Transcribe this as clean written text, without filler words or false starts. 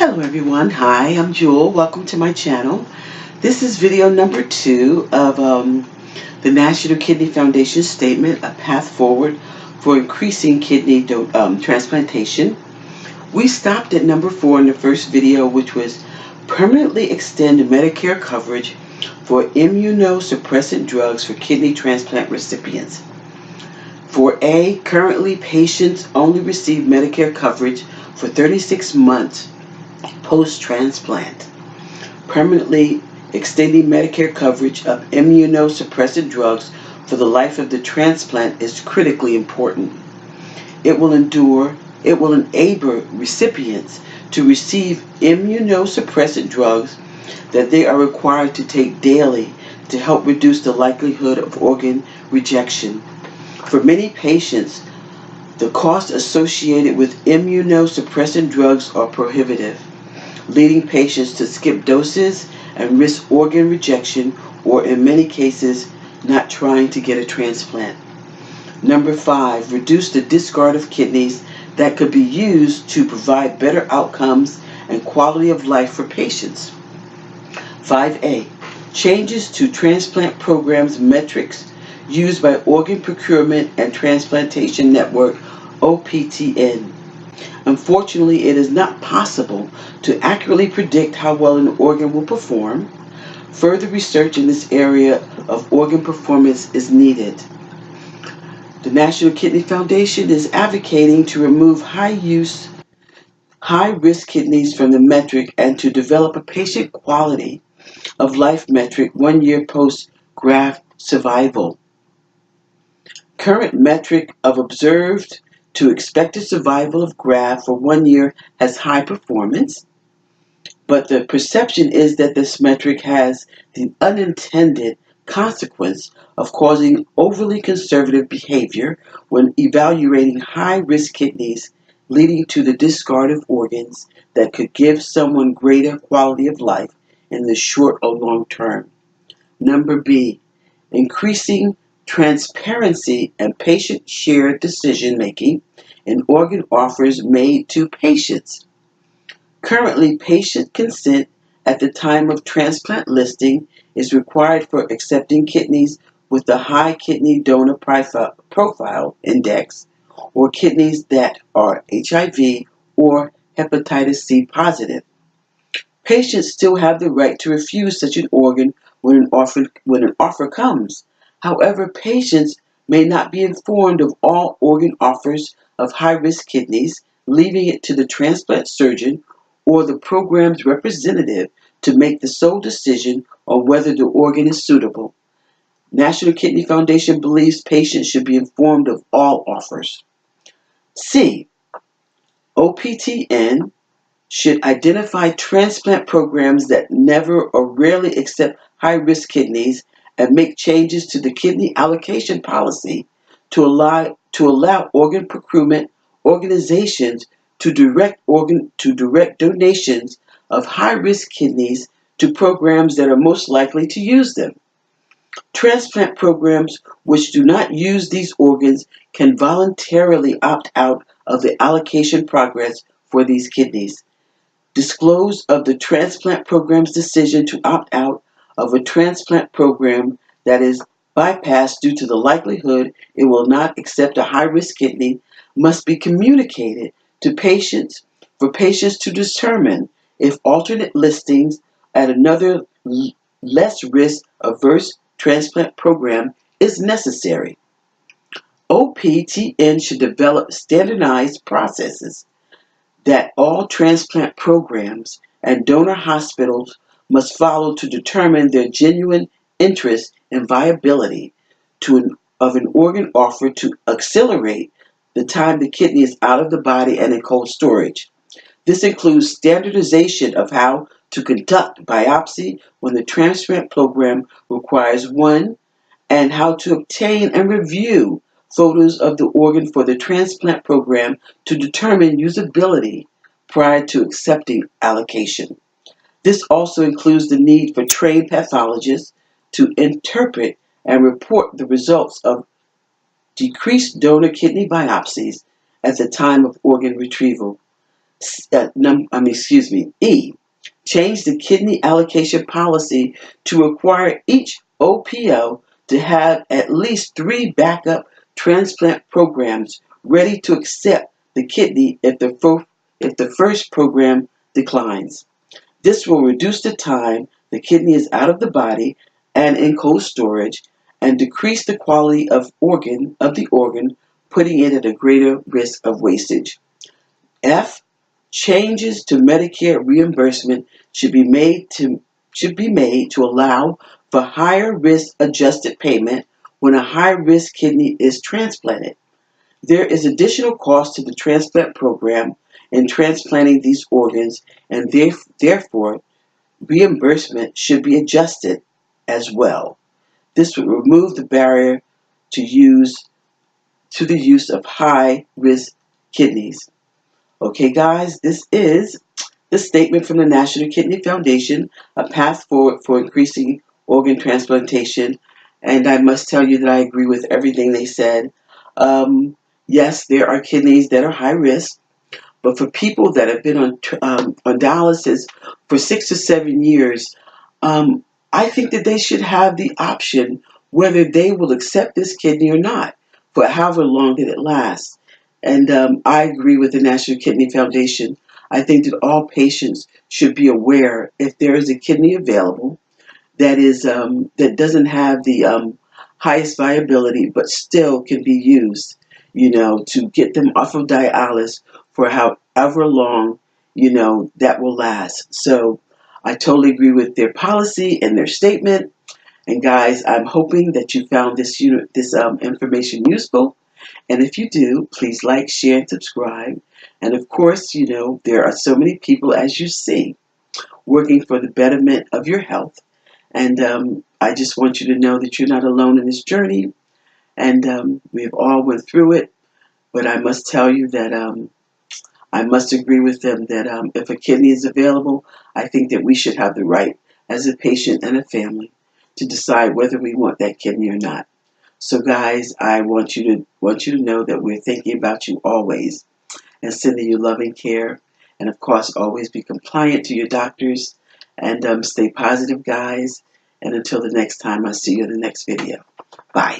Hello everyone, hi, I'm Jewel. Welcome to my channel. This is video number 2 of the National Kidney Foundation statement, A Path Forward for Increasing Kidney Transplantation. We stopped at number 4 in the first video, which was permanently extend Medicare coverage for immunosuppressant drugs for kidney transplant recipients. For A, currently patients only receive Medicare coverage for 36 months post-transplant. Permanently extending Medicare coverage of immunosuppressant drugs for the life of the transplant is critically important. It will enable recipients to receive immunosuppressant drugs that they are required to take daily to help reduce the likelihood of organ rejection. For many patients, the costs associated with immunosuppressant drugs are prohibitive, leading patients to skip doses and risk organ rejection, or in many cases, not trying to get a transplant. Number 5, reduce the discard of kidneys that could be used to provide better outcomes and quality of life for patients. 5A, changes to transplant programs metrics used by Organ Procurement and Transplantation Network, OPTN. Unfortunately, it is not possible to accurately predict how well an organ will perform. Further research in this area of organ performance is needed. The National Kidney Foundation is advocating to remove high-risk kidneys from the metric and to develop a patient quality of life metric 1 year post-graft survival. Current metric of observed to expected survival of graft for 1 year has high performance, but the perception is that this metric has the unintended consequence of causing overly conservative behavior when evaluating high-risk kidneys, leading to the discard of organs that could give someone greater quality of life in the short or long term. Number B, increasing transparency and patient-shared decision-making in organ offers made to patients. Currently, patient consent at the time of transplant listing is required for accepting kidneys with the high kidney donor profile index, or kidneys that are HIV or hepatitis C positive. Patients still have the right to refuse such an organ when an offer comes. However, patients may not be informed of all organ offers of high-risk kidneys, leaving it to the transplant surgeon or the program's representative to make the sole decision on whether the organ is suitable. National Kidney Foundation believes patients should be informed of all offers. C, OPTN should identify transplant programs that never or rarely accept high-risk kidneys and make changes to the kidney allocation policy to allow organ procurement organizations to direct donations of high-risk kidneys to programs that are most likely to use them. Transplant programs which do not use these organs can voluntarily opt out of the allocation progress for these kidneys. Disclose of the transplant program's decision to opt out of a transplant program that is bypassed due to the likelihood it will not accept a high-risk kidney must be communicated to patients for patients to determine if alternate listings at another less risk-averse transplant program is necessary. OPTN should develop standardized processes that all transplant programs and donor hospitals must follow to determine their genuine interest and viability of an organ offer to accelerate the time the kidney is out of the body and in cold storage. This includes standardization of how to conduct biopsy when the transplant program requires one, and how to obtain and review photos of the organ for the transplant program to determine usability prior to accepting allocation. This also includes the need for trained pathologists to interpret and report the results of decreased donor kidney biopsies at the time of organ retrieval. E. Change the kidney allocation policy to require each OPO to have at least 3 backup transplant programs ready to accept the kidney if the first program declines. This will reduce the time the kidney is out of the body and in cold storage, and decrease the quality of the organ, putting it at a greater risk of wastage. F. Changes to Medicare reimbursement should be made to allow for higher risk adjusted payment when a high risk kidney is transplanted. There is additional cost to the transplant program in transplanting these organs, and therefore reimbursement should be adjusted as well. This would remove the barrier to the use of high risk kidneys. Okay, guys, this is the statement from the National Kidney Foundation, a path forward for increasing organ transplantation. And I must tell you that I agree with everything they said. Yes, there are kidneys that are high risk, but for people that have been on dialysis for 6 to 7 years, um, I think that they should have the option whether they will accept this kidney or not for however long that it lasts. And I agree with the National Kidney Foundation. I think that all patients should be aware if there is a kidney available that doesn't have the highest viability, but still can be used, to get them off of dialysis for however long, that will last. So I totally agree with their policy and their statement. And guys, I'm hoping that you found this information useful. And if you do, please like, share, and subscribe. And of course, there are so many people, as you see, working for the betterment of your health. And I just want you to know that you're not alone in this journey. And we've all went through it. But I must tell you that I must agree with them that if a kidney is available, I think that we should have the right, as a patient and a family, to decide whether we want that kidney or not. So, guys, I want you to know that we're thinking about you always and sending you loving care. And of course, always be compliant to your doctors and stay positive, guys. And until the next time, I'll see you in the next video. Bye.